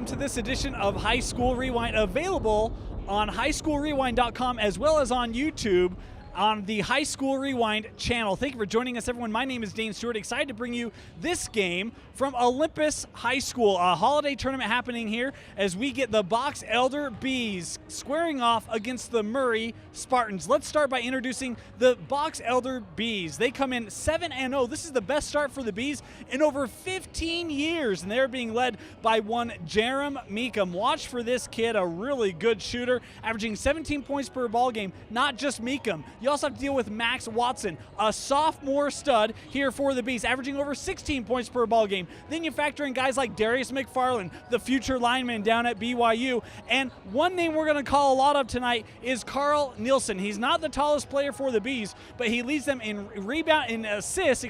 welcome to this edition of High School Rewind, available on highschoolrewind.com as well as on YouTube on the High School Rewind channel. Thank you for joining us, everyone. My name is Dane Stewart. Excited to bring you this game from Olympus High School. A holiday tournament happening here as we get the Box Elder Bees squaring off against the Murray Spartans. Let's start by introducing the Box Elder Bees. They come in 7-0. This is the best start for the Bees in over 15 years, and they're being led by one Jerem Meekum. Watch for this kid, a really good shooter, averaging 17 points per ball game. Not just Meekum. You also have to deal with Max Watson, a sophomore stud here for the Bees, averaging over 16 points per ball game. Then you factor in guys like Darius McFarland, the future lineman down at BYU. And one name we're going to call a lot of tonight is Carl Nielsen. He's not the tallest player for the Bees, but he leads them in assists,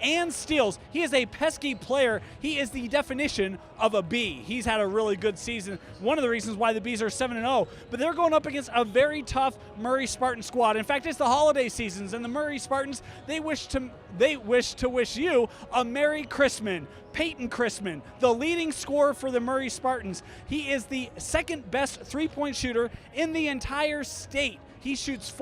and steals. He is a pesky player. He is the definition of a Bee. He's had a really good season. One of the reasons why the Bees are 7-0, but they're going up against a very tough Murray Spartan squad. In fact, it's the holiday seasons, and the Murray Spartans, they wish to wish you a Merry Christmas. Peyton Christman, the leading scorer for the Murray Spartans. He is the second best three-point shooter in the entire state. He shoots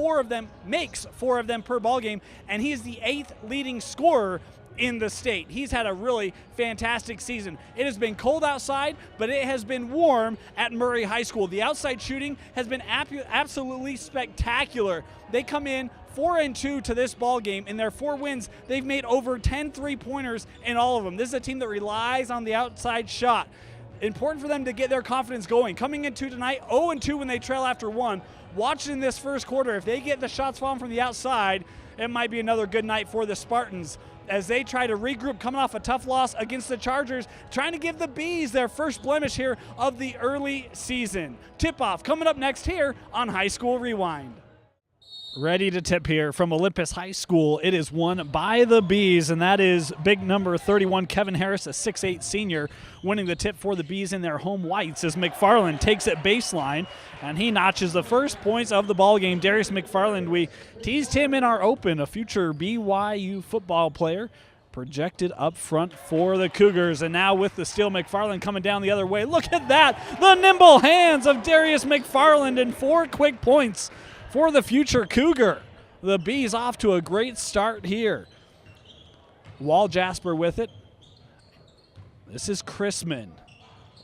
makes four of them per ball game, and he is the 8th leading scorer in the state. He's had a really fantastic season. It has been cold outside, but it has been warm at Murray High School. The outside shooting has been absolutely spectacular. They come in 4-2 to this ball game. In their 4 wins, they've made over 10 three-pointers in all of them. This is a team that relies on the outside shot. Important for them to get their confidence going. Coming into tonight, 0-2 when they trail after 1. Watching this first quarter, if they get the shots falling from the outside, it might be another good night for the Spartans as they try to regroup, coming off a tough loss against the Chargers, trying to give the Bees their first blemish here of the early season. Tip-off coming up next here on High School Rewind. Ready to tip here from Olympus High School. It is won by the Bees, and that is big number 31, Kevin Harris, a 6'8 senior, winning the tip for the Bees in their home whites as McFarland takes it baseline, and he notches the first points of the ball game. Darius McFarland, we teased him in our open, a future BYU football player, projected up front for the Cougars. And now with the steal, McFarland coming down the other way. Look at that, the nimble hands of Darius McFarland, and 4 quick points for the future Cougar. The Bees off to a great start here. Wall Jasper with it. This is Chrisman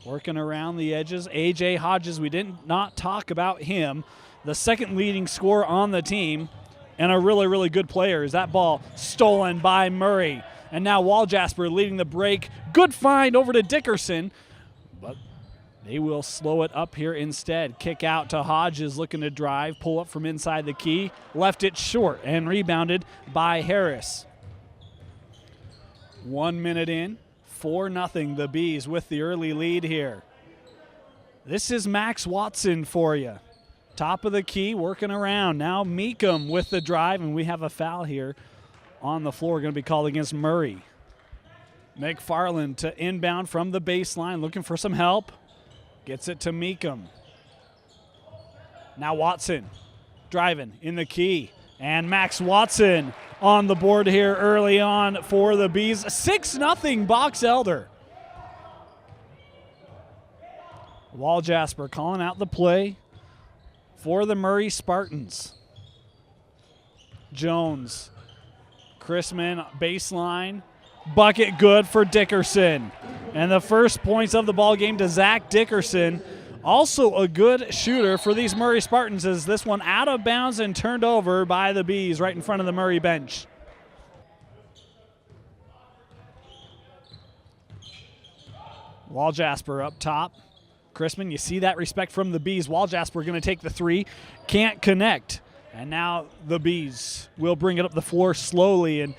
working around the edges. A.J. Hodges, we did not talk about him. The second leading scorer on the team and a really, really good player. Is that ball stolen by Murray. And now Wall Jasper leading the break. Good find over to Dickerson, but they will slow it up here instead. Kick out to Hodges, looking to drive, pull up from inside the key. Left it short and rebounded by Harris. 1 minute in, 4-0. The Bees with the early lead here. This is Max Watson for you. Top of the key, working around. Now Meekum with the drive, and we have a foul here on the floor going to be called against Murray. McFarland to inbound from the baseline, looking for some help. Gets it to Meekum. Now Watson driving in the key. And Max Watson on the board here early on for the Bees. 6-0 Box Elder. Wall Jasper calling out the play for the Murray Spartans. Jones. Chrisman baseline. Bucket good for Dickerson. And the first points of the ball game to Zach Dickerson. Also a good shooter for these Murray Spartans, as this one out of bounds and turned over by the Bees right in front of the Murray bench. Wall Jasper up top. Chrisman, you see that respect from the Bees. Wall Jasper going to take the 3. Can't connect. And now the Bees will bring it up the floor slowly. And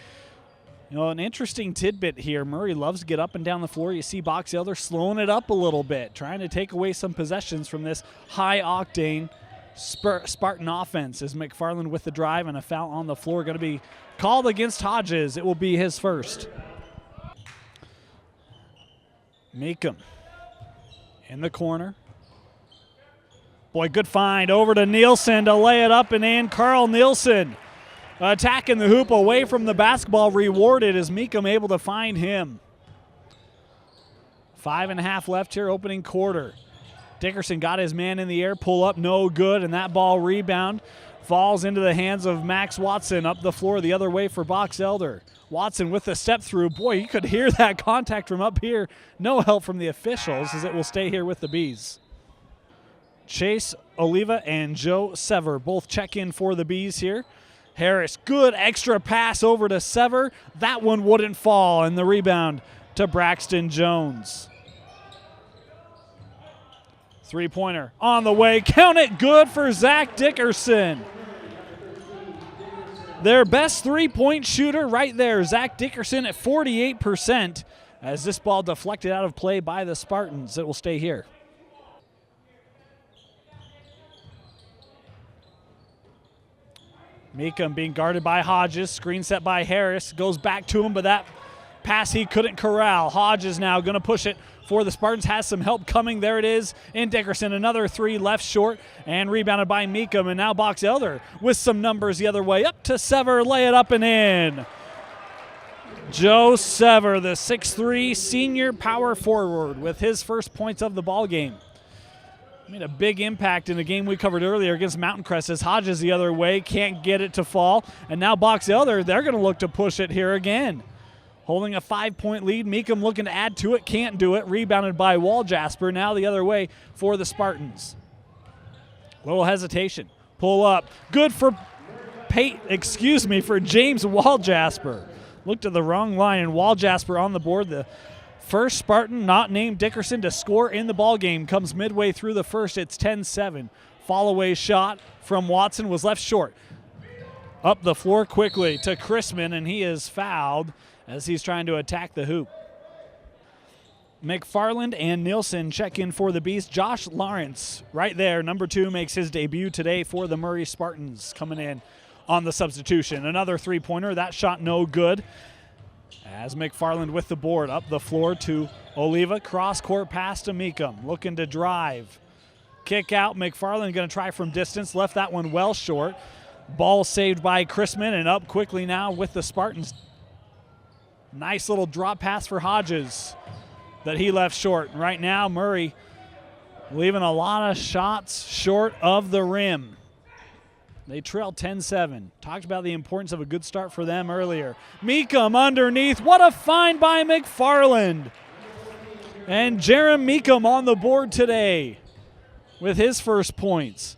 you know, an interesting tidbit here. Murray loves to get up and down the floor. You see Box Elder slowing it up a little bit, trying to take away some possessions from this high-octane Spartan offense. As McFarland with the drive and a foul on the floor going to be called against Hodges. It will be his first. Meekum in the corner. Boy, good find over to Nielsen to lay it up and in. Carl Nielsen attacking the hoop away from the basketball, rewarded as Meekum able to find him. 5.5 left here, opening quarter. Dickerson got his man in the air, pull up, no good, and that ball rebound falls into the hands of Max Watson up the floor the other way for Box Elder. Watson with the step through. Boy, you could hear that contact from up here. No help from the officials as it will stay here with the Bees. Chase Oliva and Joe Sever both check in for the Bees here. Harris, good extra pass over to Sever. That one wouldn't fall, and the rebound to Braxton Jones. Three-pointer on the way. Count it, good for Zach Dickerson. Their best three-point shooter right there, Zach Dickerson at 48%, as this ball deflected out of play by the Spartans. It will stay here. Meekum being guarded by Hodges. Screen set by Harris. Goes back to him, but that pass he couldn't corral. Hodges now going to push it for the Spartans. Has some help coming. There it is in Dickerson. Another three left short and rebounded by Meekum. And now Box Elder with some numbers the other way. Up to Sever. Lay it up and in. Joe Sever, the 6'3 senior power forward with his first points of the ball game. Made a big impact in a game we covered earlier against Mountain Crest as Hodges the other way, can't get it to fall. And now Box Elder, they're going to look to push it here again. Holding a 5-point lead, Meekum looking to add to it, can't do it. Rebounded by Waljasper, now the other way for the Spartans. Little hesitation, pull up. Good for for James Waljasper. Looked at the wrong line, and Waljasper on the board. The first Spartan not named Dickerson to score in the ballgame comes midway through the first. It's 10-7. Fall-away shot from Watson was left short. Up the floor quickly to Chrisman, and he is fouled as he's trying to attack the hoop. McFarland and Nielsen check in for the Beast. Josh Lawrence right there, number 2, makes his debut today for the Murray Spartans, coming in on the substitution. Another three-pointer. That shot no good. As McFarland with the board, up the floor to Oliva. Cross-court pass to Meekum, looking to drive. Kick out, McFarland going to try from distance. Left that one well short. Ball saved by Chrisman, and up quickly now with the Spartans. Nice little drop pass for Hodges that he left short. Right now, Murray leaving a lot of shots short of the rim. They trail 10-7. Talked about the importance of a good start for them earlier. Meekum underneath. What a find by McFarland. And Jerem Meekum on the board today with his first points.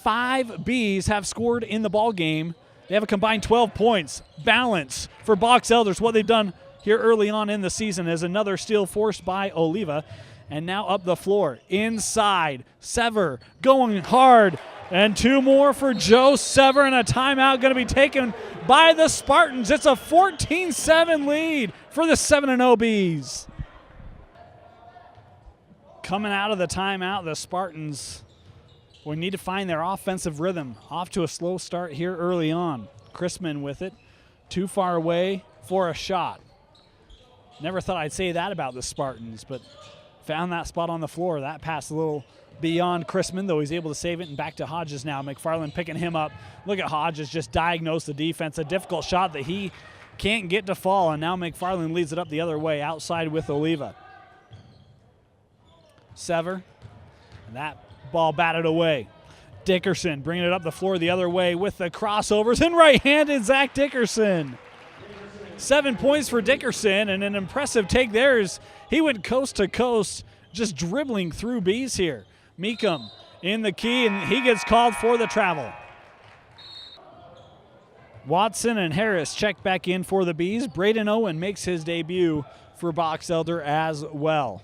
5 Bees have scored in the ball game. They have a combined 12 points. Balance for Box Elders. What they've done here early on in the season is another steal forced by Oliva. And now up the floor. Inside. Sever going hard. And 2 more for Joe Sever, and a timeout going to be taken by the Spartans. It's a 14-7 lead for the 7-0 Bees. Coming out of the timeout, the Spartans will need to find their offensive rhythm. Off to a slow start here early on. Chrisman with it. Too far away for a shot. Never thought I'd say that about the Spartans, but found that spot on the floor. That pass a little beyond Chrisman, though he's able to save it, and back to Hodges now. McFarland picking him up. Look at Hodges just diagnose the defense. A difficult shot that he can't get to fall, and now McFarland leads it up the other way, outside with Oliva. Sever, and that ball batted away. Dickerson bringing it up the floor the other way with the crossovers, and right-handed Zach Dickerson. 7 points for Dickerson, and an impressive take there as he went coast to coast, just dribbling through Bees here. Meekum in the key, and he gets called for the travel. Watson and Harris check back in for the Bees. Braden Owen makes his debut for Box Elder as well.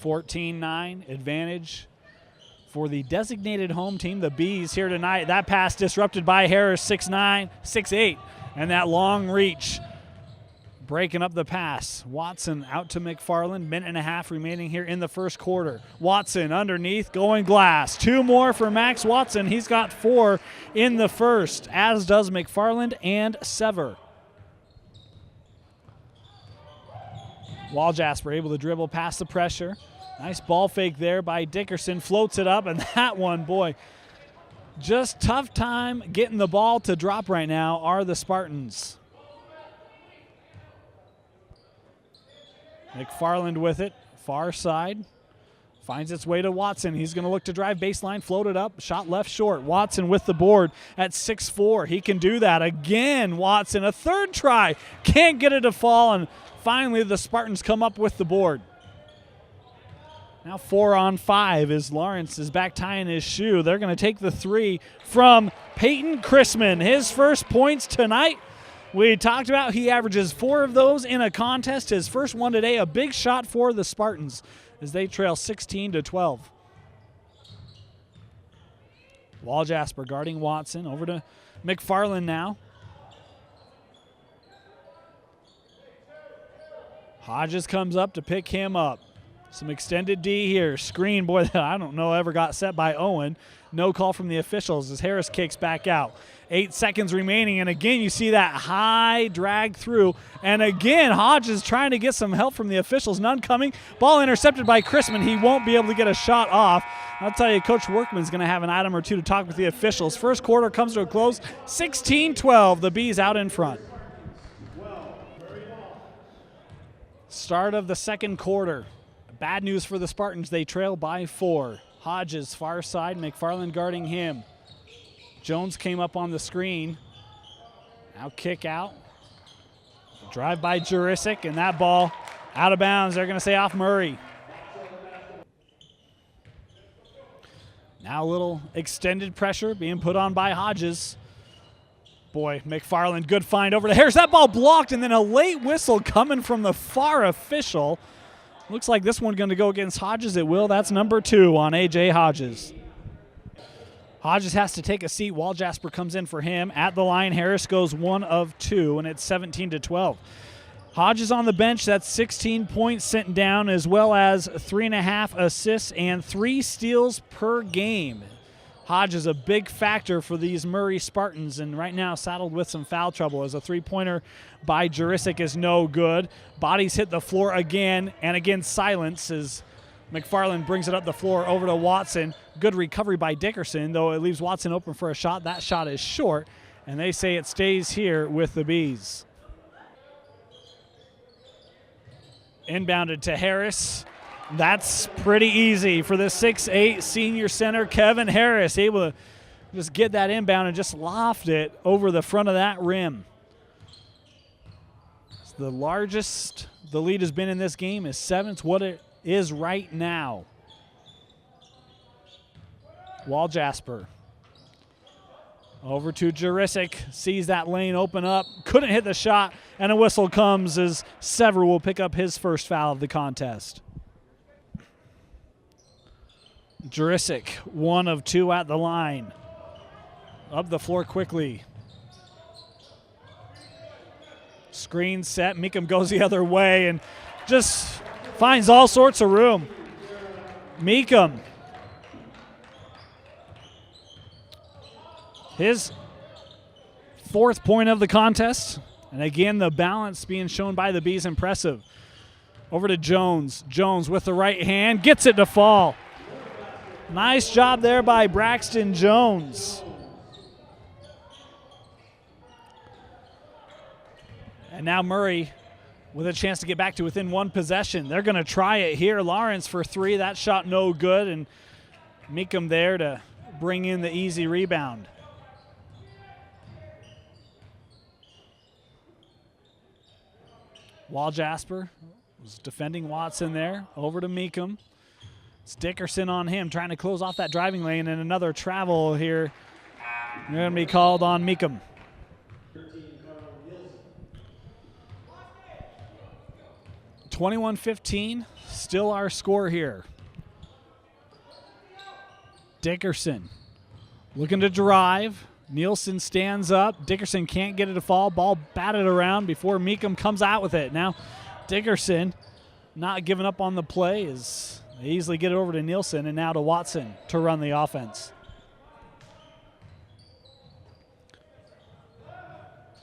14-9 advantage for the designated home team, the Bees, here tonight. That pass disrupted by Harris, 6'9", 6'8", and that long reach breaking up the pass. Watson out to McFarland. Minute and a half remaining here in the first quarter. Watson underneath, going glass. 2 more for Max Watson. He's got 4 in the first, as does McFarland and Sever. Waljasper able to dribble past the pressure. Nice ball fake there by Dickerson. Floats it up, and that one, boy, just tough time getting the ball to drop right now are the Spartans. McFarland with it. Far side. Finds its way to Watson. He's going to look to drive baseline, float it up, shot left short. Watson with the board at 6'4". He can do that. Again, Watson, a third try. Can't get it to fall, and finally the Spartans come up with the board. Now 4 on 5 as Lawrence is back tying his shoe. They're going to take the 3 from Peyton Chrisman. His first points tonight. We talked about he averages 4 of those in a contest. His first one today, a big shot for the Spartans as they trail 16-12. Wall Jasper guarding Watson. Over to McFarland now. Hodges comes up to pick him up. Some extended D here. Screen, boy, that I don't know ever got set by Owen. No call from the officials as Harris kicks back out. 8 seconds remaining, and again you see that high drag through. And again, Hodges trying to get some help from the officials. None coming. Ball intercepted by Chrisman. He won't be able to get a shot off. I'll tell you, Coach Workman's going to have an item or two to talk with the officials. First quarter comes to a close, 16-12. The Bees out in front. Start of the second quarter. Bad news for the Spartans. They trail by 4. Hodges, far side, McFarland guarding him. Jones came up on the screen. Now kick out. Drive by Jurisic, and that ball out of bounds. They're going to say off Murray. Now a little extended pressure being put on by Hodges. Boy, McFarland, good find over to Harris. That ball blocked, and then a late whistle coming from the far official. Looks like this one going to go against Hodges. It will. That's number 2 on A.J. Hodges. Hodges has to take a seat. Wall Jasper comes in for him. At the line, Harris goes 1 of 2, and it's 17-12. Hodges on the bench. That's 16 points sent down, as well as 3.5 assists and 3 steals per game. Hodges a big factor for these Murray Spartans, and right now saddled with some foul trouble as a three-pointer by Jurisic is no good. Bodies hit the floor again, and again silence as McFarland brings it up the floor over to Watson. Good recovery by Dickerson, though it leaves Watson open for a shot. That shot is short, and they say it stays here with the Bees. Inbounded to Harris. That's pretty easy for the 6'8" senior center, Kevin Harris, able to just get that inbound and just loft it over the front of that rim. It's the largest the lead has been in this game is 7. It's what it is right now. Wall Jasper. Over to Jurisic, sees that lane open up, couldn't hit the shot, and a whistle comes as Sever will pick up his first foul of the contest. Jurisic, 1 of 2 at the line. Up the floor quickly. Screen set, Meekum goes the other way and just finds all sorts of room. Meekum. His 4th point of the contest. And again, the balance being shown by the Bees, impressive. Over to Jones. Jones with the right hand, gets it to fall. Nice job there by Braxton Jones. And now Murray with a chance to get back to within 1 possession. They're going to try it here. Lawrence for 3. That shot no good. And Meekum there to bring in the easy rebound. Wall Jasper was defending Watson there. Over to Meekum. It's Dickerson on him, trying to close off that driving lane, and another travel here. They're going to be called on Meekum. (21-15), still our score here. Dickerson looking to drive. Nielsen stands up. Dickerson can't get it to fall. Ball batted around before Meekum comes out with it. Now Dickerson not giving up on the play as they easily get it over to Nielsen and now to Watson to run the offense.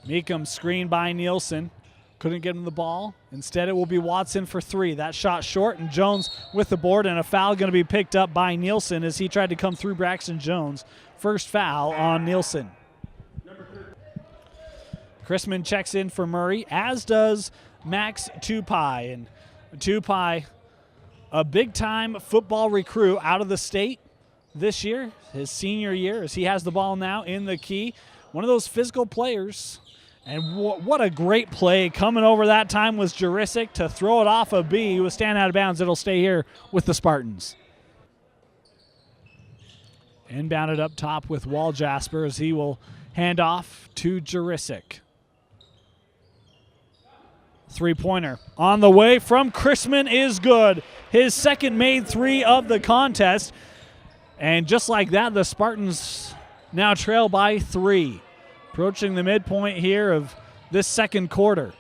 Meekum screened by Nielsen. Couldn't get him the ball. Instead, it will be Watson for 3. That shot short, and Jones with the board, and a foul going to be picked up by Nielsen as he tried to come through Braxton Jones. First foul on Nielsen. Chrisman checks in for Murray, as does Max Tupai. And Tupai a big-time football recruit out of the state this year, his senior year, as he has the ball now in the key. One of those physical players. And what a great play. Coming over that time was Jurisic to throw it off a B. He was standing out of bounds. It'll stay here with the Spartans. Inbounded up top with Wall Jasper as he will hand off to Jurisic. Three-pointer on the way from Chrisman is good. His second made three of the contest. And just like that, the Spartans now trail by 3. Approaching the midpoint here of this second quarter.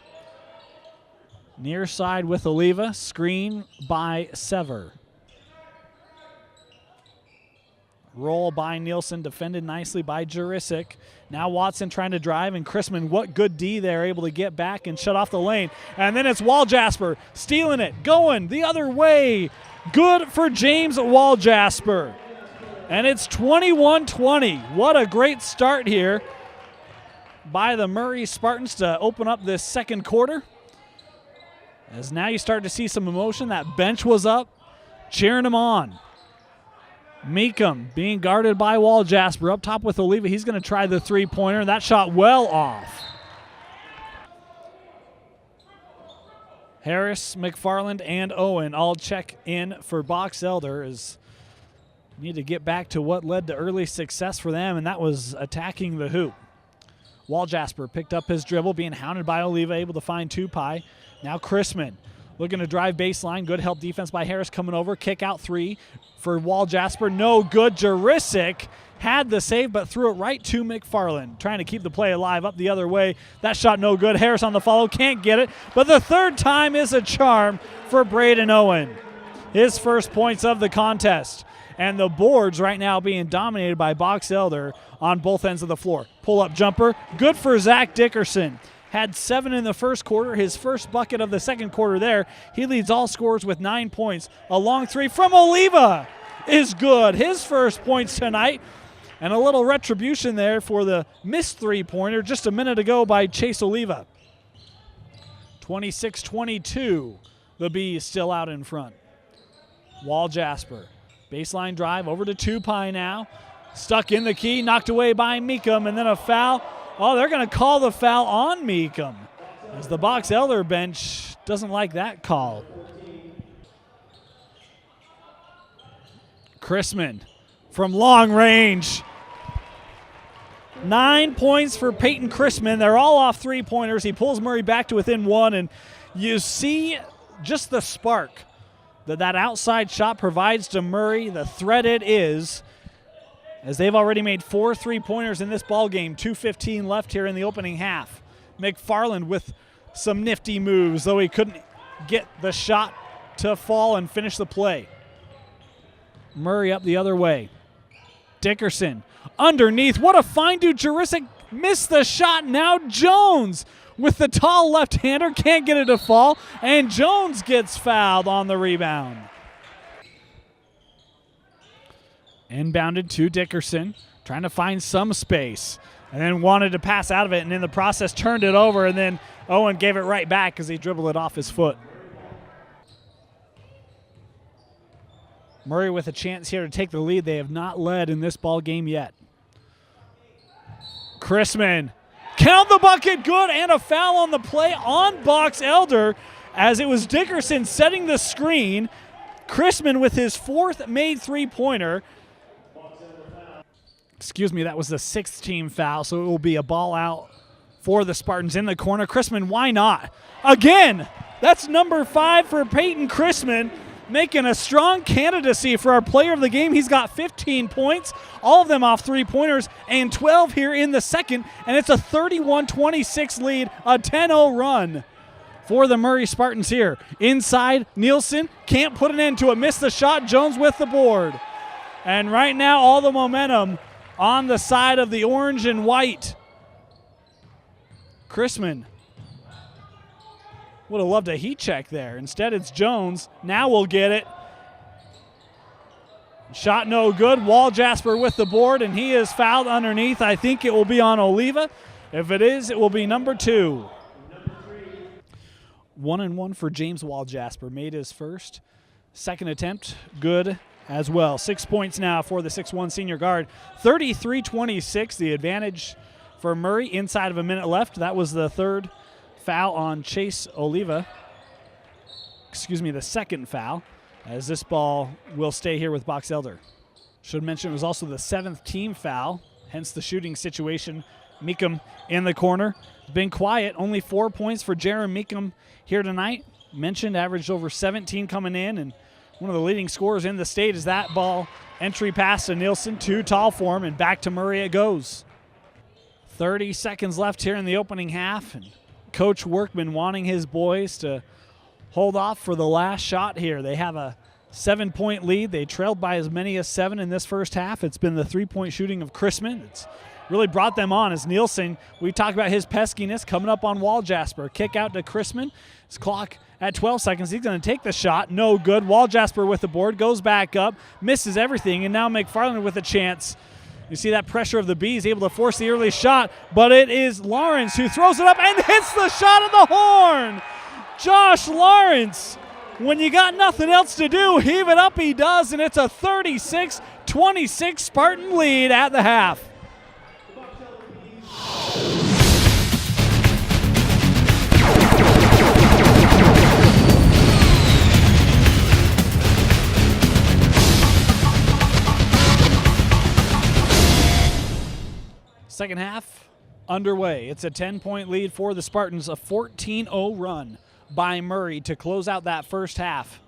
Near side with Oliva, screen by Sever. Roll by Nielsen, defended nicely by Jurisic. Now Watson trying to drive, and Chrisman, what good D there, able to get back and shut off the lane. And then it's Wall Jasper stealing it, going the other way. Good for James Wall Jasper. And it's 21-20. What a great start here by the Murray Spartans to open up this second quarter. As now you start to see some emotion. That bench was up, cheering him on. Meekum being guarded by Wall Jasper. Up top with Oliva. He's going to try the three-pointer. That shot well off. Harris, McFarland, and Owen all check in for Box Elder as need to get back to what led to early success for them, and that was attacking the hoop. Wall Jasper picked up his dribble, being hounded by Oliva, able to find Tupai. Now Chrisman looking to drive baseline. Good help defense by Harris coming over. Kick out three for Wall Jasper. No good. Jurisic had the save, but threw it right to McFarland, trying to keep the play alive up the other way. That shot no good. Harris on the follow, can't get it. But the third time is a charm for Braden Owen. His first points of the contest. And the boards right now being dominated by Box Elder on both ends of the floor. Pull-up jumper, good for Zach Dickerson. Had 7 in the first quarter, his first bucket of the second quarter there. He leads all scorers with 9 points. A long three from Oliva is good. His first points tonight. And a little retribution there for the missed three-pointer just a minute ago by Chase Oliva. 26-22, the Bees still out in front. Wall Jasper. Baseline drive over to Tupai now. Stuck in the key, knocked away by Meekum, and then a foul. Oh, they're going to call the foul on Meekum, as the Box Elder bench doesn't like that call. Chrisman from long range. 9 points for Peyton Chrisman. They're all off three-pointers. He pulls Murray back to within 1, and you see just the spark that outside shot provides to Murray, the threat it is, as they've already made 4 three-pointers in this ball game. 2:15 left here in the opening half. McFarland with some nifty moves, though he couldn't get the shot to fall and finish the play. Murray up the other way. Dickerson underneath. What a find, dude. Jurisic missed the shot. Now Jones with the tall left-hander, can't get it to fall, and Jones gets fouled on the rebound. Inbounded to Dickerson, trying to find some space, and then wanted to pass out of it, and in the process turned it over, and then Owen gave it right back as he dribbled it off his foot. Murray with a chance here to take the lead. They have not led in this ball game yet. Chrisman, count the bucket, good, and a foul on the play on Box Elder as it was Dickerson setting the screen. Chrisman with his 4th made three-pointer. Excuse me, that was the 6th team foul, so it will be a ball out for the Spartans in the corner. Chrisman, why not? Again, that's number 5 for Peyton Chrisman, making a strong candidacy for our player of the game. He's got 15 points, all of them off three-pointers, and 12 here in the second, and it's a 31-26 lead, a 10-0 run for the Murray Spartans here. Inside, Nielsen can't put an end to it, missed the shot, Jones with the board. And right now, all the momentum on the side of the orange and white. Chrisman would have loved a heat check there. Instead, it's Jones. Now we'll get it. Shot no good. Wall Jasper with the board, and he is fouled underneath. I think it will be on Oliva. If it is, it will be number 2. 1-1 for James Wall Jasper. Made his first Second attempt, good as well. 6 points now for the 6'1 senior guard. 33-26, the advantage for Murray inside of a minute left. That was the third foul on Chase Oliva. Excuse me, the second foul, as this ball will stay here with Box Elder. Should mention it was also the 7th team foul, hence the shooting situation. Meekum in the corner. Been quiet, only 4 points for Jaron Meekum here tonight. Mentioned averaged over 17 coming in, and one of the leading scorers in the state. Is that ball entry pass to Nielsen, too tall for him, and back to Murray it goes. 30 seconds left here in the opening half, and Coach Workman wanting his boys to hold off for the last shot here. They have a 7-point lead. They trailed by as many as 7 in this first half. It's been the 3-point shooting of Chrisman. It's really brought them on as Nielsen, we talked about his peskiness coming up on Wall Jasper. Kick out to Chrisman. His clock at 12 seconds. He's going to take the shot. No good. Wall Jasper with the board. Goes back up. Misses everything. And now McFarland with a chance. You see that pressure of the Bees able to force the early shot. But it is Lawrence who throws it up and hits the shot at the horn. Josh Lawrence, when you got nothing else to do, heave it up he does. And it's a 36-26 Spartan lead at the half. Second half underway. It's a 10-point lead for the Spartans, a 14-0 run by Murray to close out that first half.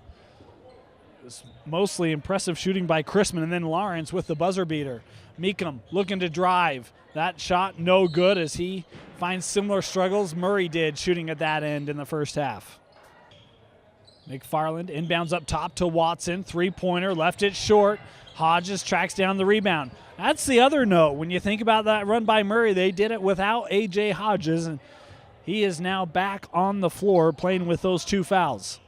It was mostly impressive shooting by Chrisman, and then Lawrence with the buzzer beater. Meekum looking to drive. That shot no good as he finds similar struggles Murray did shooting at that end in the first half. McFarland inbounds up top to Watson. Three-pointer, left it short. Hodges tracks down the rebound. That's the other note. When you think about that run by Murray, they did it without A.J. Hodges, and he is now back on the floor playing with those 2 fouls.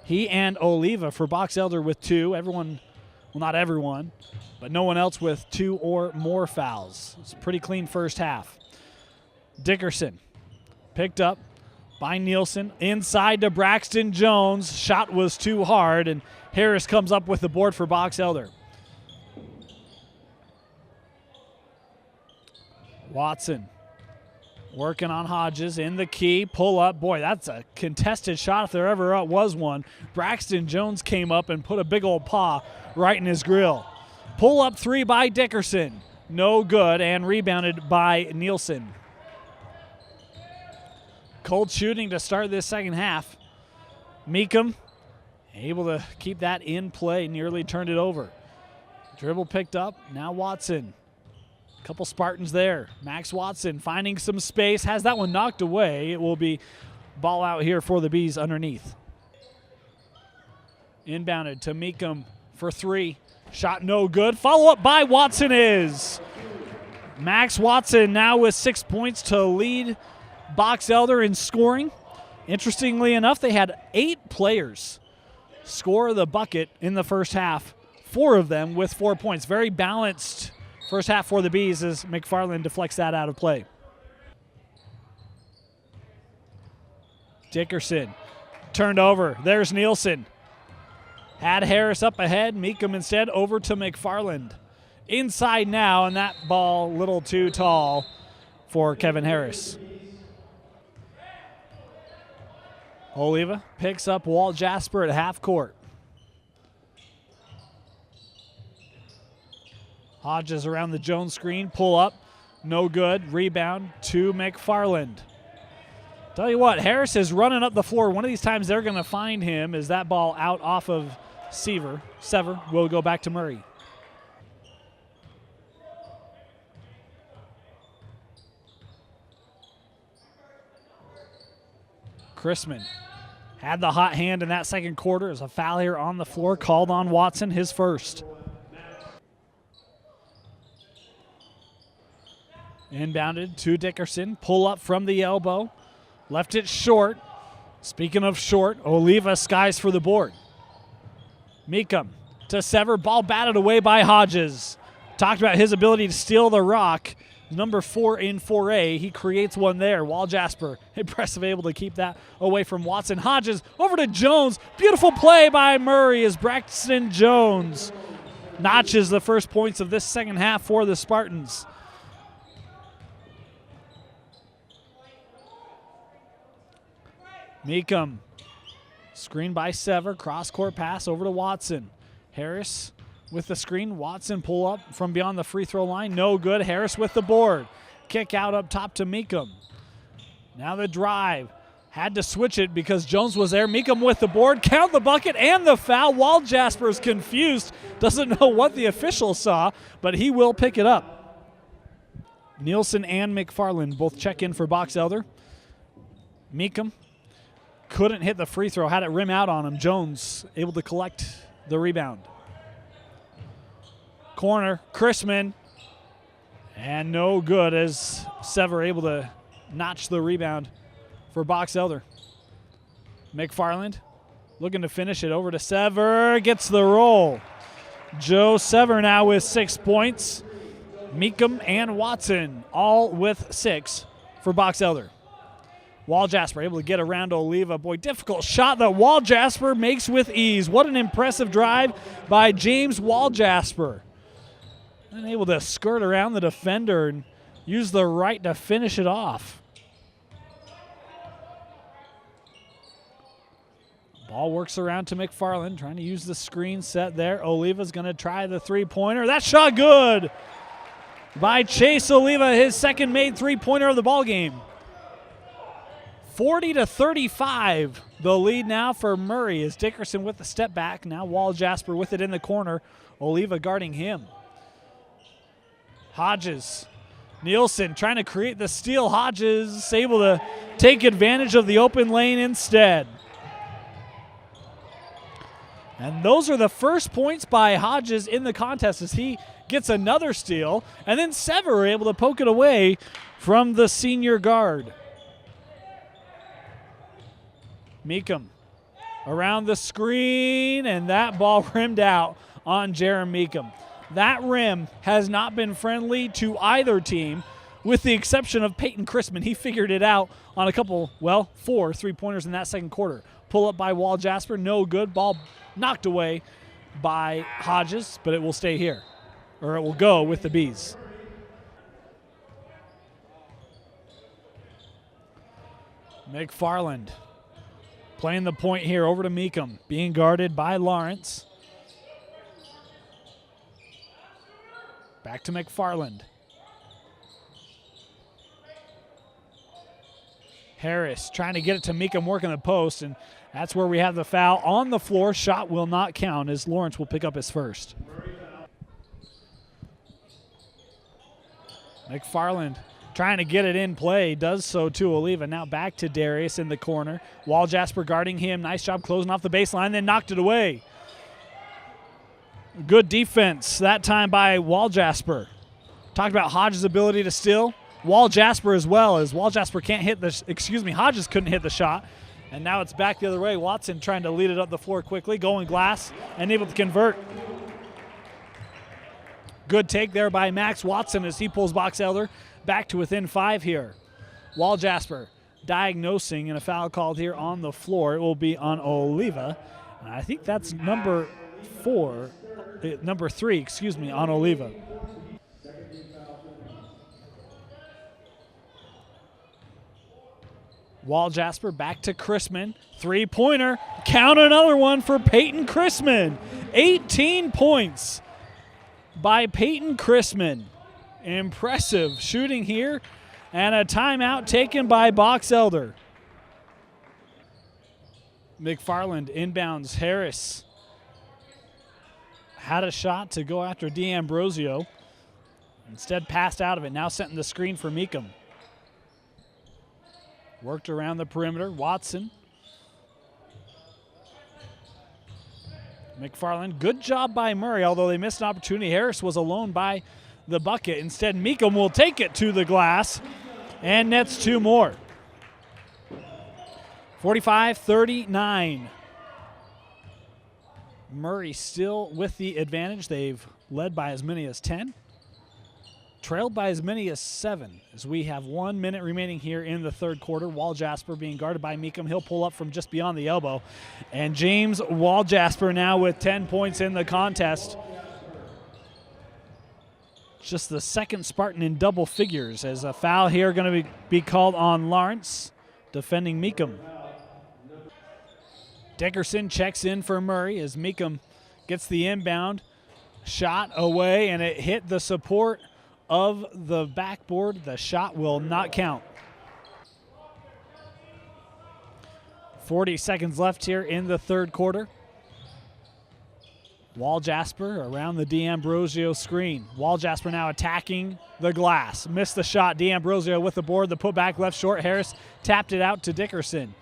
He and Oliva for Box Elder with 2. Everyone, well, not everyone, but no one else with 2 or more fouls. It's a pretty clean first half. Dickerson picked up by Nielsen. Inside to Braxton Jones. Shot was too hard, and Harris comes up with the board for Box Elder. Watson working on Hodges in the key. Pull up. Boy, that's a contested shot if there ever was one. Braxton Jones came up and put a big old paw right in his grill. Pull up 3 by Dickerson. No good, and rebounded by Nielsen. Cold shooting to start this second half. Meekum able to keep that in play, nearly turned it over. Dribble picked up. Now Watson. Couple Spartans there. Max Watson finding some space. Has that one knocked away. It will be ball out here for the Bees underneath. Inbounded to Meekum for 3. Shot no good. Follow up by Watson is. Max Watson now with 6 points to lead Box Elder in scoring. Interestingly enough, they had 8 players score the bucket in the first half. 4 of them with 4 points. Very balanced first half for the Bees as McFarland deflects that out of play. Dickerson turned over. There's Nielsen. Had Harris up ahead. Meekum instead over to McFarland. Inside now, and that ball a little too tall for Kevin Harris. Oliva picks up Walt Jasper at half court. Hodges around the Jones screen, pull up, no good. Rebound to McFarland. Tell you what, Harris is running up the floor. One of these times they're going to find him as that ball out off of Sever. Sever will go back to Murray. Chrisman had the hot hand in that second quarter. There's a foul here on the floor called on Watson, his first. Inbounded to Dickerson. Pull up from the elbow. Left it short. Speaking of short, Oliva skies for the board. Meekum to Sever. Ball batted away by Hodges. Talked about his ability to steal the rock. number 4 in 4A. He creates one there. Wall Jasper, impressive, able to keep that away from Watson. Hodges over to Jones. Beautiful play by Murray as Braxton Jones notches the first points of this second half for the Spartans. Meekum, screen by Sever, cross-court pass over to Watson. Harris with the screen. Watson pull up from beyond the free throw line. No good. Harris with the board. Kick out up top to Meekum. Now the drive. Had to switch it because Jones was there. Meekum with the board. Count the bucket and the foul. Wall Jasper's confused. Doesn't know what the official saw, but he will pick it up. Nielsen and McFarland both check in for Box Elder. Meekum couldn't hit the free throw. Had it rim out on him. Jones able to collect the rebound. Corner, Chrisman, and no good as Sever able to notch the rebound for Box Elder. McFarland looking to finish it over to Sever, gets the roll. Joe Sever now with 6 points. Meekum and Watson all with 6 for Box Elder. Wall Jasper able to get around Oliva. Boy, difficult shot that Wall Jasper makes with ease. What an impressive drive by James Wall Jasper. And able to skirt around the defender and use the right to finish it off. Ball works around to McFarland, trying to use the screen set there. Oliva's going to try the three-pointer. That shot good by Chase Oliva, his second made three-pointer of the ball game. 40-35, the lead now for Murray as Dickerson with the step back. Now Wall Jasper with it in the corner. Oliva guarding him. Hodges, Nielsen trying to create the steal. Hodges able to take advantage of the open lane instead. And those are the first points by Hodges in the contest as he gets another steal. And then Sever able to poke it away from the senior guard. Meekum around the screen, and that ball rimmed out on Jaron Meekum. That rim has not been friendly to either team, with the exception of Peyton Chrisman. He figured it out on a couple, 4 three-pointers in that second quarter. Pull up by Wall Jasper, no good. Ball knocked away by Hodges, but it will stay here, or it will go with the Bees. McFarland playing the point here over to Meekum, being guarded by Lawrence. Back to McFarland. Harris trying to get it to Meekum, working the post, and that's where we have the foul on the floor. Shot will not count as Lawrence will pick up his first. McFarland trying to get it in play, does so to Oliva. Now back to Darius in the corner. Wall Jasper guarding him. Nice job closing off the baseline, then knocked it away. Good defense that time by Wall Jasper. Talked about Hodges' ability to steal. Wall Jasper as well, as Wall Jasper can't hit the, Hodges couldn't hit the shot. And now it's back the other way. Watson trying to lead it up the floor quickly, going glass and able to convert. Good take there by Max Watson as he pulls Box Elder back to within 5 here. Wall Jasper diagnosing, and a foul called here on the floor. It will be on Oliva. And I think that's number 3, on Oliva. Wall Jasper back to Chrisman. Three-pointer. Count another one for Peyton Chrisman. 18 points by Peyton Chrisman. Impressive shooting here. And a timeout taken by Box Elder. McFarland inbounds. Harris had a shot to go after D'Ambrosio. Instead passed out of it. Now setting the screen for Meekum. Worked around the perimeter. Watson. McFarland. Good job by Murray, although they missed an opportunity. Harris was alone by the bucket. Instead, Meekum will take it to the glass and nets 2 more. 45-39. Murray still with the advantage. They've led by as many as 10. trailed by as many as 7 as we have 1 minute remaining here in the third quarter. Waljasper being guarded by Meekum. He'll pull up from just beyond the elbow. And James Waljasper now with 10 points in the contest. Just the second Spartan in double figures, as a foul here going to be called on Lawrence, defending Meekum. Dickerson checks in for Murray as Meekum gets the inbound. Shot away, and it hit the support of the backboard. The shot will not count. 40 seconds left here in the third quarter. Waljasper around the D'Ambrosio screen. Waljasper now attacking the glass. Missed the shot. D'Ambrosio with the board. The putback left short. Harris tapped it out to Dickerson.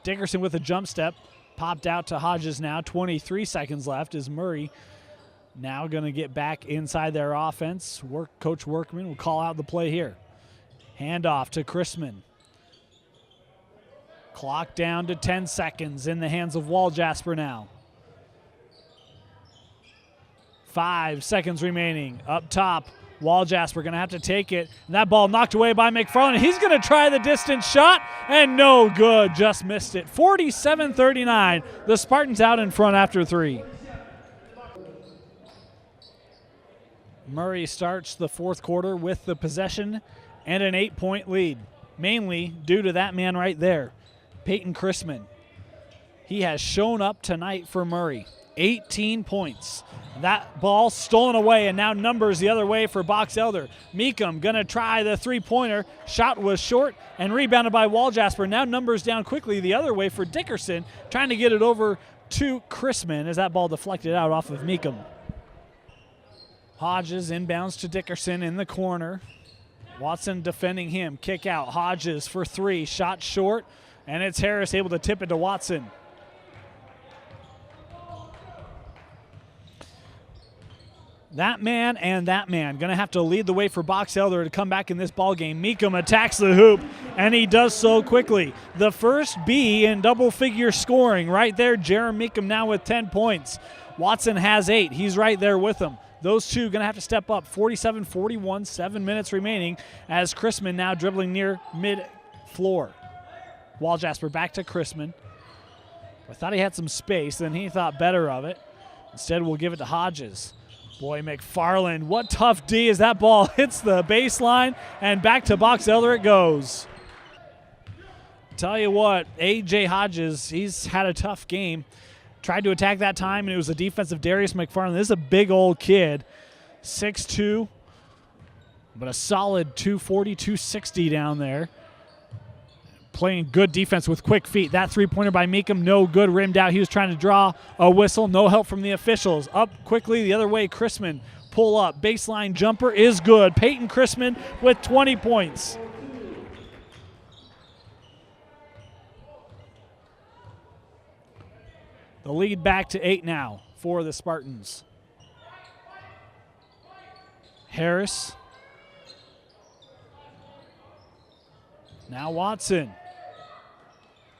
Dickerson with a jump step. Popped out to Hodges now. 23 seconds left as Murray now going to get back inside their offense. Coach Workman will call out the play here. Handoff to Chrisman. Clock down to 10 seconds in the hands of Waljasper now. 5 seconds remaining. Up top, Waljasper going to have to take it. And that ball knocked away by McFarland. He's going to try the distance shot, and no good. Just missed it. 47-39. The Spartans out in front after 3. Murray starts the fourth quarter with the possession and an 8-point lead, mainly due to that man right there, Peyton Chrisman. He has shown up tonight for Murray. 18 points. That ball stolen away, and now numbers the other way for Box Elder. Meekum going to try the three-pointer. Shot was short and rebounded by Waljasper. Now numbers down quickly the other way for Dickerson, trying to get it over to Chrisman as that ball deflected out off of Meekum. Hodges inbounds to Dickerson in the corner. Watson defending him. Kick out. Hodges for 3. Shot short, and it's Harris able to tip it to Watson. That man and that man going to have to lead the way for Box Elder to come back in this ball game. Meekum attacks the hoop, and he does so quickly. The first B in double-figure scoring right there. Jeremy Meekum now with 10 points. Watson has 8. He's right there with him. Those two going to have to step up. 47-41, 7 minutes remaining as Chrisman now dribbling near mid-floor. Waljasper back to Chrisman. I thought he had some space, then he thought better of it. Instead, we'll give it to Hodges. Boy, McFarland, what tough D as that ball hits the baseline, and back to Box Elder it goes. Tell you what, A.J. Hodges, he's had a tough game. Tried to attack that time, and it was the defensive Darius McFarland. This is a big old kid, 6'2", but a solid 240, 260 down there. Playing good defense with quick feet. That three-pointer by Meekum, no good, rimmed out. He was trying to draw a whistle. No help from the officials. Up quickly the other way, Chrisman. Pull up. Baseline jumper is good. Peyton Chrisman with 20 points. The lead back to 8 now for the Spartans. Harris. Now Watson.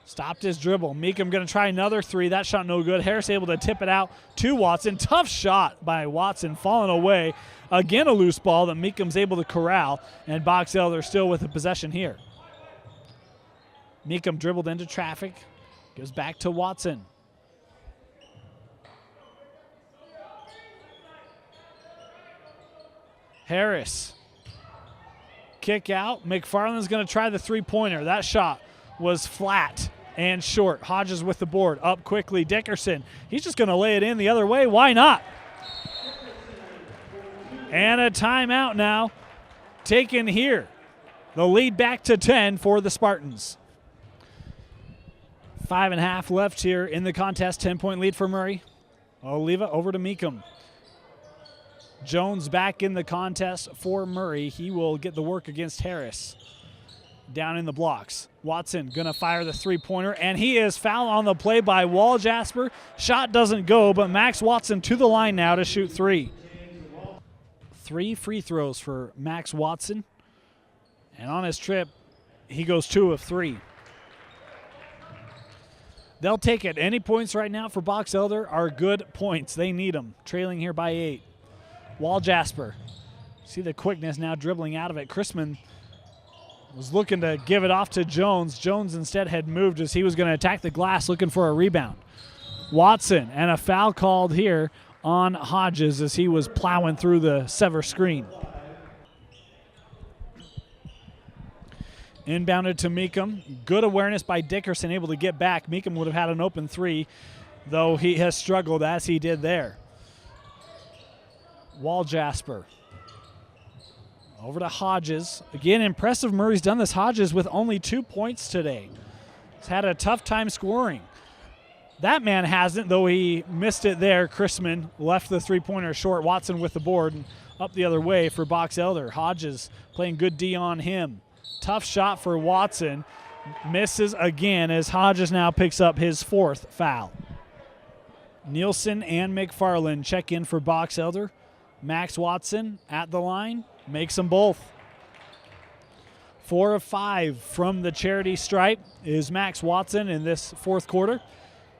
Stopped his dribble. Meekum going to try another 3. That shot no good. Harris able to tip it out to Watson. Tough shot by Watson, falling away. Again, a loose ball that Meekum's able to corral, and Box Elder still with the possession here. Meekum dribbled into traffic. Goes back to Watson. Harris. Kick out. McFarland's going to try the three-pointer. That shot was flat and short. Hodges with the board. Up quickly. Dickerson. He's just going to lay it in the other way. Why not? And a timeout now taken here. The lead back to 10 for the Spartans. 5.5 left here in the contest. 10-point lead for Murray. Oliva over to Meekum. Jones back in the contest for Murray. He will get the work against Harris. Down in the blocks. Watson going to fire the three-pointer, and he is fouled on the play by Waljasper. Shot doesn't go, but Max Watson to the line now to shoot 3. 3 free throws for Max Watson. And on his trip, he goes 2 of 3. They'll take it. Any points right now for Box Elder are good points. They need them. Trailing here by 8. Waljasper See the quickness now dribbling out of it. Chrisman was looking to give it off to Jones. Jones instead had moved as he was going to attack the glass looking for a rebound. Watson, and a foul called here on Hodges as he was plowing through the Sever screen. Inbounded to Meekum. Good awareness by Dickerson, able to get back. Meekum would have had an open three, though he has struggled as he did there. Waljasper. Over to Hodges. Again, impressive Murray's done this. Hodges with only 2 points today. He's had a tough time scoring. That man hasn't, though he missed it there. Chrisman left the three-pointer short. Watson with the board and up the other way for Box Elder. Hodges playing good D on him. Tough shot for Watson. Misses again as Hodges now picks up his 4th foul. Nielsen and McFarland check in for Box Elder. Max Watson at the line. Makes them both. 4 of 5 from the charity stripe is Max Watson in this 4th quarter.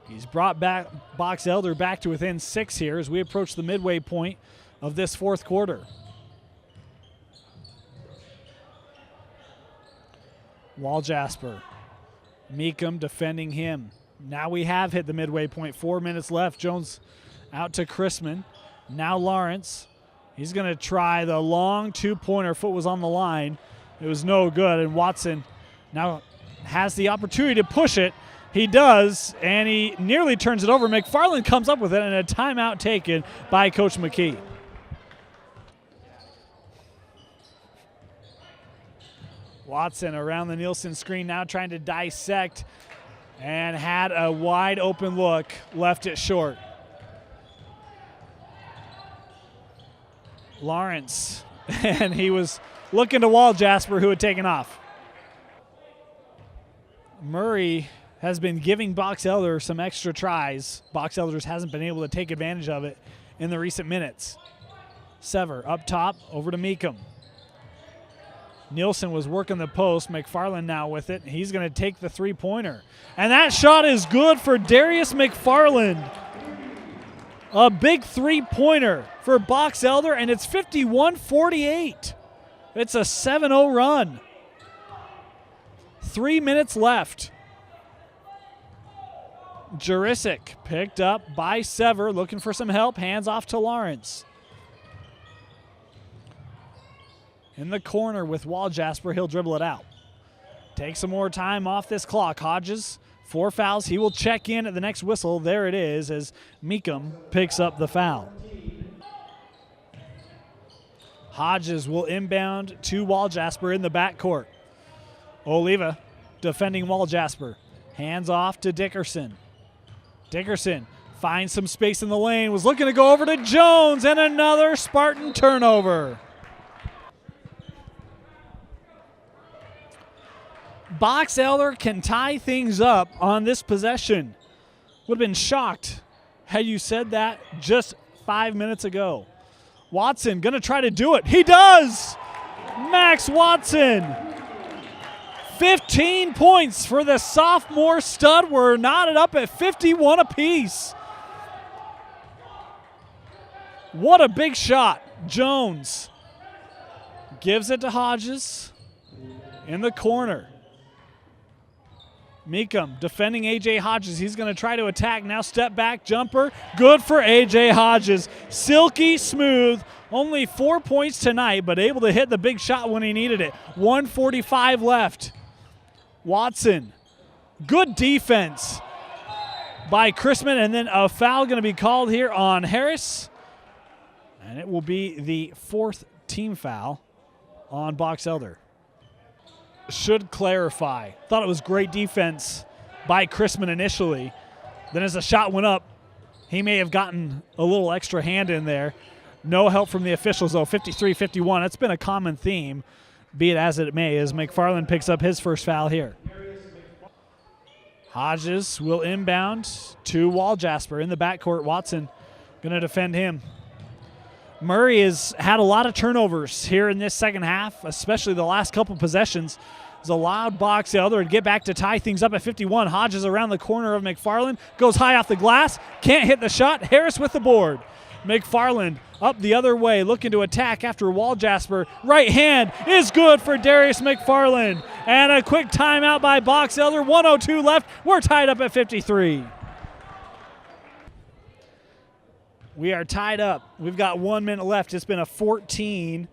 He's brought back Box Elder back to within 6 here as we approach the midway point of this 4th quarter. Waljasper. Meekum defending him. Now we have hit the midway point. 4 minutes left. Jones out to Chrisman. Now Lawrence. He's going to try the long two-pointer. Foot was on the line. It was no good, and Watson now has the opportunity to push it. He does, and he nearly turns it over. McFarland comes up with it, and a timeout taken by Coach McKee. Watson around the Nielsen screen now trying to dissect and had a wide open look, left it short. Lawrence, and he was looking to Waljasper, who had taken off. Murray has been giving Box Elder some extra tries. Box Elders hasn't been able to take advantage of it in the recent minutes. Sever up top, over to Meekum. Nielsen was working the post. McFarland now with it. He's going to take the three-pointer. And that shot is good for Darius McFarland. A big three-pointer for Box Elder, and it's 51-48. It's a 7-0 run. 3 minutes left. Jurisic picked up by Sever, looking for some help. Hands off to Lawrence. In the corner with Waljasper, he'll dribble it out. Take some more time off this clock. Hodges, 4 fouls. He will check in at the next whistle. There it is as Meekum picks up the foul. Hodges will inbound to Waljasper in the backcourt. Oliva defending Waljasper. Hands off to Dickerson. Dickerson finds some space in the lane. Was looking to go over to Jones, and another Spartan turnover. Box Elder can tie things up on this possession. Would have been shocked had you said that just 5 minutes ago. Watson going to try to do it. He does! Max Watson. 15 points for the sophomore stud. We're knotted up at 51 apiece. What a big shot. Jones gives it to Hodges in the corner. Meekum defending A.J. Hodges. He's going to try to attack. Now step back jumper. Good for A.J. Hodges. Silky smooth. Only 4 points tonight, but able to hit the big shot when he needed it. 1:45 left. Watson. Good defense by Chrisman, and then a foul going to be called here on Harris. And it will be the 4th team foul on Box Elder. Should clarify. Thought it was great defense by Chrisman initially. Then as the shot went up, he may have gotten a little extra hand in there. No help from the officials, though. 53-51. That's been a common theme, be it as it may, as McFarland picks up his first foul here. Hodges will inbound to Waljasper in the backcourt. Watson going to defend him. Murray has had a lot of turnovers here in this second half, especially the last couple possessions. Has allowed Box Elder to get back to tie things up at 51. Hodges around the corner of McFarland, goes high off the glass, can't hit the shot. Harris with the board. McFarland up the other way, looking to attack after Waljasper. Right hand is good for Darius McFarland. And a quick timeout by Box Elder. 1:02 left. We're tied up at 53. We are tied up. We've got 1 minute left. It's been a 14-6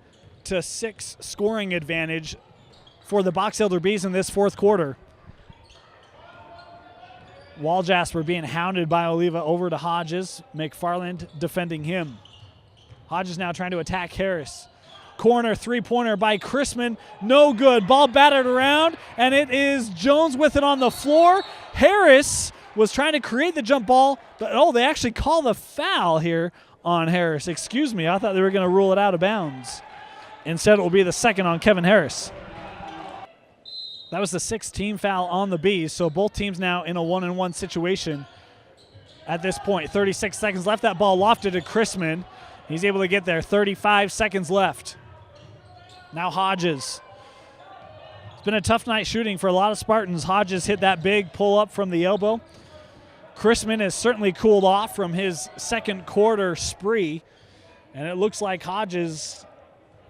scoring advantage for the Box Elder Bees in this fourth quarter. Waljasper being hounded by Oliva over to Hodges. McFarland defending him. Hodges now trying to attack Harris. Corner three-pointer by Chrisman. No good. Ball battered around, and it is Jones with it on the floor. Harris was trying to create the jump ball, but they actually call the foul here on Harris. Excuse me, I thought they were going to rule it out of bounds. Instead, it will be the second on Kevin Harris. That was the 6th team foul on the Bees, so both teams now in a 1-on-1 situation at this point. 36 seconds left. That ball lofted to Chrisman. He's able to get there. 35 seconds left. Now Hodges. It's been a tough night shooting for a lot of Spartans. Hodges hit that big pull-up from the elbow. Chrisman has certainly cooled off from his second quarter spree, and it looks like Hodges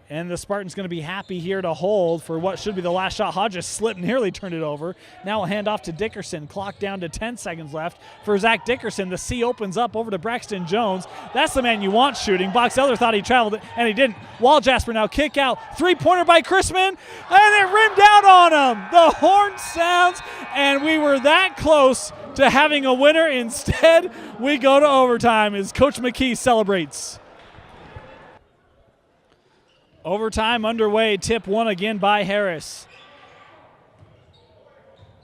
and the Spartans going to be happy here to hold for what should be the last shot. Hodges slipped, nearly turned it over. Now a handoff to Dickerson. Clock down to 10 seconds left for Zach Dickerson. The C opens up over to Braxton Jones. That's the man you want shooting. Box Elder thought he traveled it, and he didn't. Waljasper now kick out. Three-pointer by Chrisman, and it rimmed out on him. The horn sounds, and we were that close to having a winner. Instead, we go to overtime as Coach McKee celebrates. Overtime underway. Tip one again by Harris.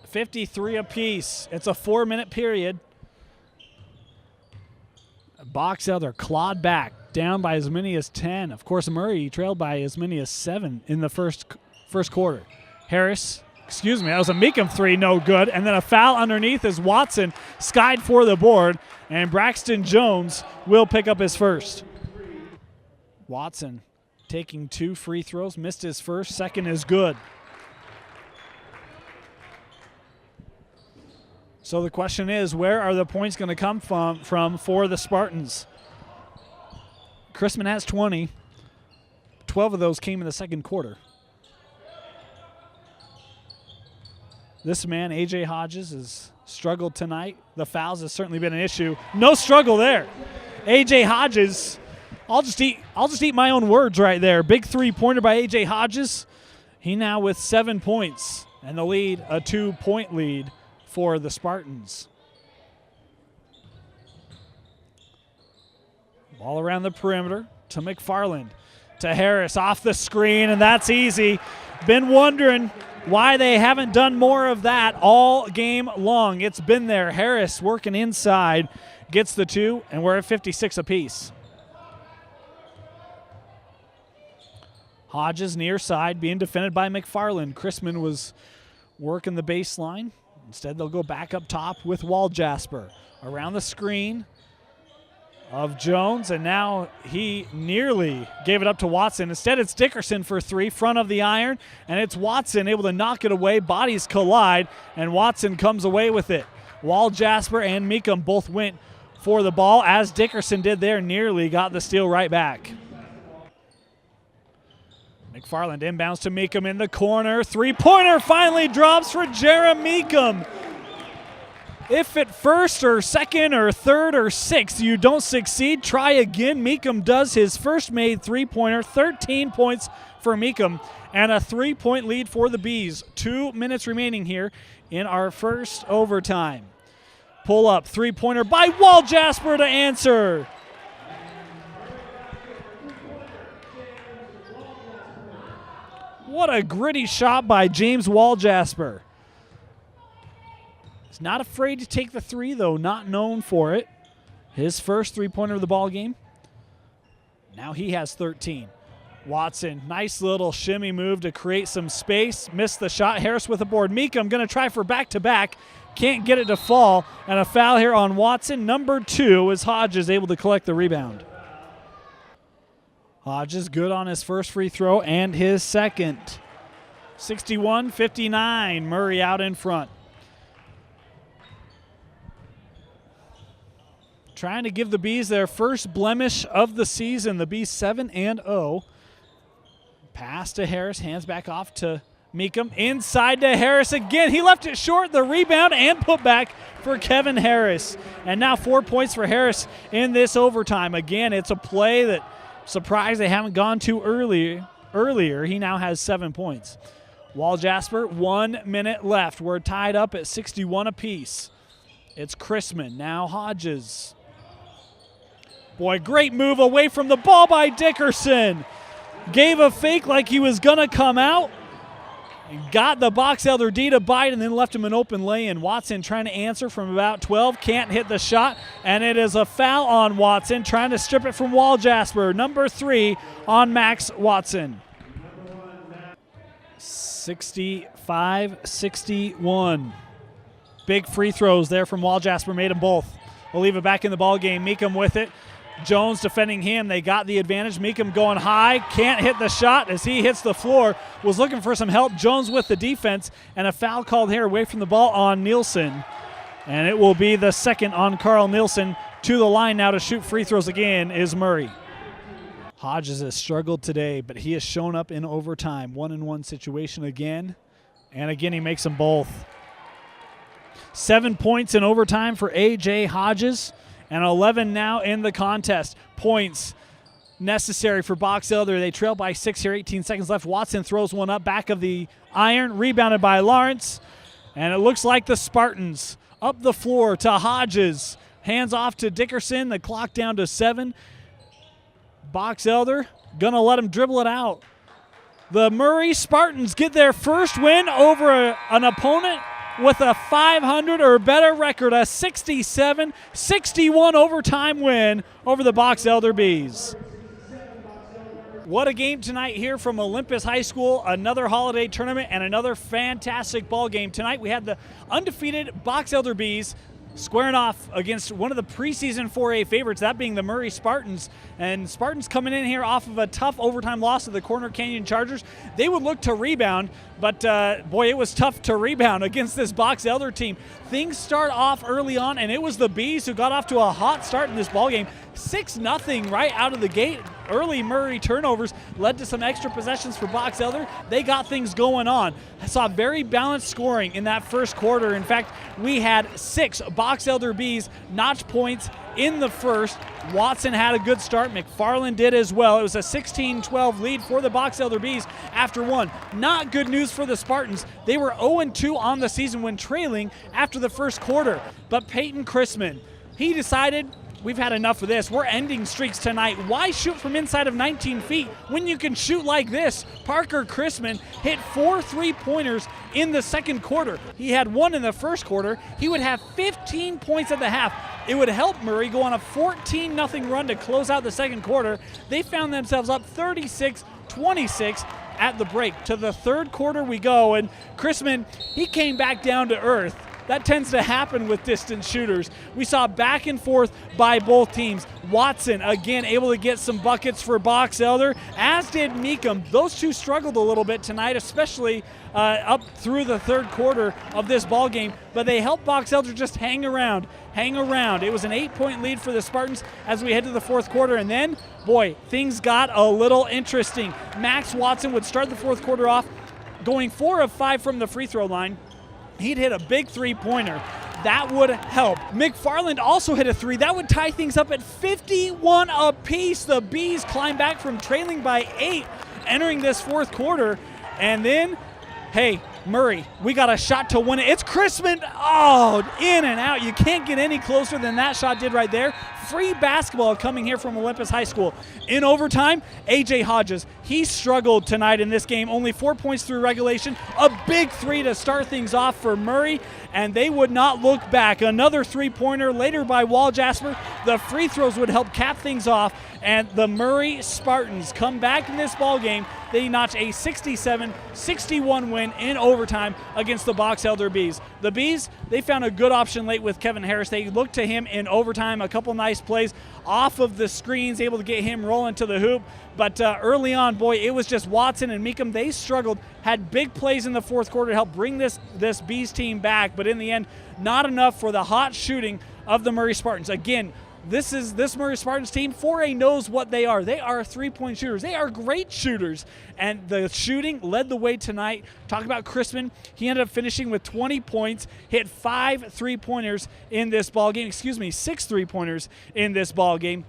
53 apiece. It's a 4-minute period. Box Elder clawed back, down by as many as 10. Of course, Murray trailed by as many as 7 in the first quarter. Harris, that was a Meekum three, no good. And then a foul underneath as Watson skied for the board, and Braxton Jones will pick up his first. Watson taking 2 free throws, missed his first, second is good. So the question is, where are the points going to come from for the Spartans? Chrisman has 20. 12 of those came in the second quarter. This man, A.J. Hodges, has struggled tonight. The fouls has certainly been an issue. No struggle there. A.J. Hodges, I'll just eat my own words right there. Big three-pointer by A.J. Hodges. He now with 7 points, and the lead, a 2-point lead for the Spartans. Ball around the perimeter to McFarland, to Harris, off the screen, and that's easy. Been wondering why they haven't done more of that all game long. It's been there. Harris working inside, gets the 2, and we're at 56 apiece. Hodges near side being defended by McFarland. Chrisman was working the baseline. Instead, they'll go back up top with Waljasper. Around the screen of Jones, and now he nearly gave it up to Watson. Instead, it's Dickerson for 3, front of the iron, and it's Watson able to knock it away. Bodies collide, and Watson comes away with it. Waljasper and Meekum both went for the ball, as Dickerson did there, nearly got the steal right back. McFarland inbounds to Meekum in the corner. Three-pointer finally drops for Jerem Meekum. If at first or second or third or sixth you don't succeed, try again. Meekum does his first made three-pointer. 13 points for Meekum and a 3-point lead for the Bees. 2 minutes remaining here in our first overtime. Pull up, three-pointer by Waljasper to answer. What a gritty shot by James Waljasper. He's not afraid to take the 3, though, not known for it. His first three-pointer of the ball game. Now he has 13. Watson, nice little shimmy move to create some space. Missed the shot. Harris with a board. Meekum going to try for back-to-back. Can't get it to fall. And a foul here on Watson. Number 2 as Hodges able to collect the rebound. Hodges good on his first free throw and his second. 61-59, Murray out in front. trying to give the Bees their first blemish of the season. The Bees 7-0. Pass to Harris, hands back off to Meekum. Inside to Harris again. He left it short. The rebound and put back for Kevin Harris. And now 4 points for Harris in this overtime. Again, it's a play that surprised they haven't gone to earlier. He now has 7 points. Wall Jasper, 1 minute left. We're tied up at 61 apiece. It's Chrisman, now Hodges. Boy, great move away from the ball by Dickerson. Gave a fake like he was going to come out. Got the box elder D to bite and then left him an open lay-in. Watson trying to answer from about 12. Can't hit the shot. And it is a foul on Watson, trying to strip it from Wall Jasper. Number 3 on Max Watson. 65-61. Big free throws there from Wall Jasper. Made them both. We'll leave it back in the ball game. Meekum with it. Jones defending him. They got the advantage. Meekum going high. Can't hit the shot as he hits the floor. Was looking for some help. Jones with the defense. And a foul called here away from the ball on Nielsen. And it will be the second on Carl Nielsen. To the line now to shoot free throws again is Murray. Hodges has struggled today, but he has shown up in overtime. 1-on-1 situation again. And again, he makes them both. 7 points in overtime for A.J. Hodges. And 11 now in the contest. Points necessary for Box Elder. They trail by 6 here, 18 seconds left. Watson throws one up, back of the iron, rebounded by Lawrence. And it looks like the Spartans up the floor to Hodges. Hands off to Dickerson, the clock down to 7. Box Elder gonna let him dribble it out. The Murray Spartans get their first win over an opponent with a 500 or better record, a 67-61 overtime win over the Box Elder Bees. What a game tonight here from Olympus High School, another holiday tournament and another fantastic ball game. Tonight we had the undefeated Box Elder Bees squaring off against one of the preseason 4A favorites, that being the Murray Spartans. And Spartans coming in here off of a tough overtime loss to the Corner Canyon Chargers. They would look to rebound, but boy, it was tough to rebound against this Box Elder team. Things start off early on, and it was the Bees who got off to a hot start in this ballgame. 6-0 right out of the gate. Early Murray turnovers led to some extra possessions for Box Elder. They got things going on. I saw very balanced scoring in that first quarter. In fact, we had 6 Box Elder Bees notch points in the first. Watson had a good start. McFarland did as well. It was a 16-12 lead for the Box Elder Bees after one. Not good news for the Spartans. They were 0-2 on the season when trailing after the first quarter. But Peyton Chrisman, he decided, we've had enough of this. We're ending streaks tonight. Why shoot from inside of 19 feet when you can shoot like this? Parker Chrisman hit 4 3-pointers in the second quarter. He had 1 in the first quarter. He would have 15 points at the half. It would help Murray go on a 14-0 run to close out the second quarter. They found themselves up 36-26 at the break. To the third quarter we go, and Chrisman, he came back down to earth. That tends to happen with distance shooters. We saw back and forth by both teams. Watson, again, able to get some buckets for Box Elder, as did Meekum. Those two struggled a little bit tonight, especially up through the third quarter of this ball game, but they helped Box Elder just hang around. It was an 8-point lead for the Spartans as we head to the fourth quarter, and then, boy, things got a little interesting. Max Watson would start the fourth quarter off going 4 of 5 from the free throw line. He'd hit a big 3-pointer. That would help. McFarland also hit a 3. That would tie things up at 51 apiece. The Bees climb back from trailing by 8 entering this fourth quarter. And then, hey, Murray, we got a shot to win it. It's Chrisman. Oh, in and out. You can't get any closer than that shot did right there. Free basketball coming here from Olympus High School. In overtime, A.J. Hodges, he struggled tonight in this game. Only 4 points through regulation. A big 3 to start things off for Murray, and they would not look back. Another 3-pointer later by Wall Jasper. The free throws would help cap things off, and the Murray Spartans come back in this ball game. They notch a 67-61 win in overtime against the Box Elder Bees. The Bees, they found a good option late with Kevin Harris. They looked to him in overtime, a couple nice plays off of the screens, able to get him rolling to the hoop. But early on, boy, it was just Watson and Meekum. They struggled, had big plays in the fourth quarter to help bring this Bees team back. But in the end, not enough for the hot shooting of the Murray Spartans. Again, this Murray Spartans team, 4A knows what they are. They are three-point shooters. They are great shooters, and the shooting led the way tonight. Talk about Crispin. He ended up finishing with 20 points, hit 5 3-pointers in this ball game. 6 3-pointers in this ball game.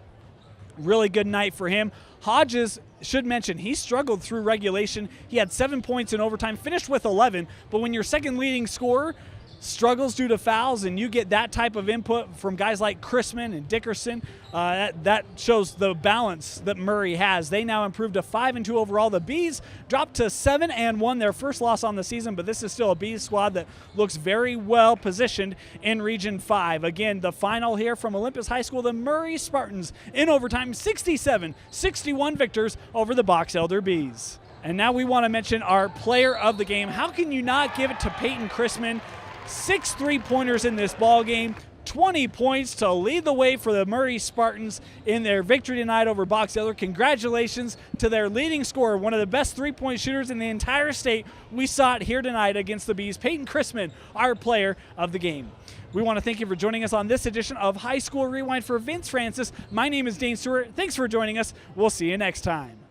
Really good night for him. Hodges, should mention, he struggled through regulation. He had 7 points in overtime, finished with 11, but when your second leading scorer struggles due to fouls and you get that type of input from guys like Chrisman and Dickerson, that shows the balance that Murray has. They now improved to 5-2 overall. The Bees dropped to 7-1, their first loss on the season, but this is still a Bees squad that looks very well positioned in Region 5. Again, the final here from Olympus High School, the Murray Spartans in overtime, 67-61 victors over the Box Elder Bees. And now we want to mention our player of the game. How can you not give it to Peyton Chrisman? 6 3-pointers in this ball game, 20 points to lead the way for the Murray Spartans in their victory tonight over Box Elder. Congratulations to their leading scorer, one of the best 3-point shooters in the entire state. We saw it here tonight against the Bees. Peyton Chrisman, our player of the game. We want to thank you for joining us on this edition of High School Rewind. For Vince Francis, my name is Dane Stewart. Thanks for joining us. We'll see you next time.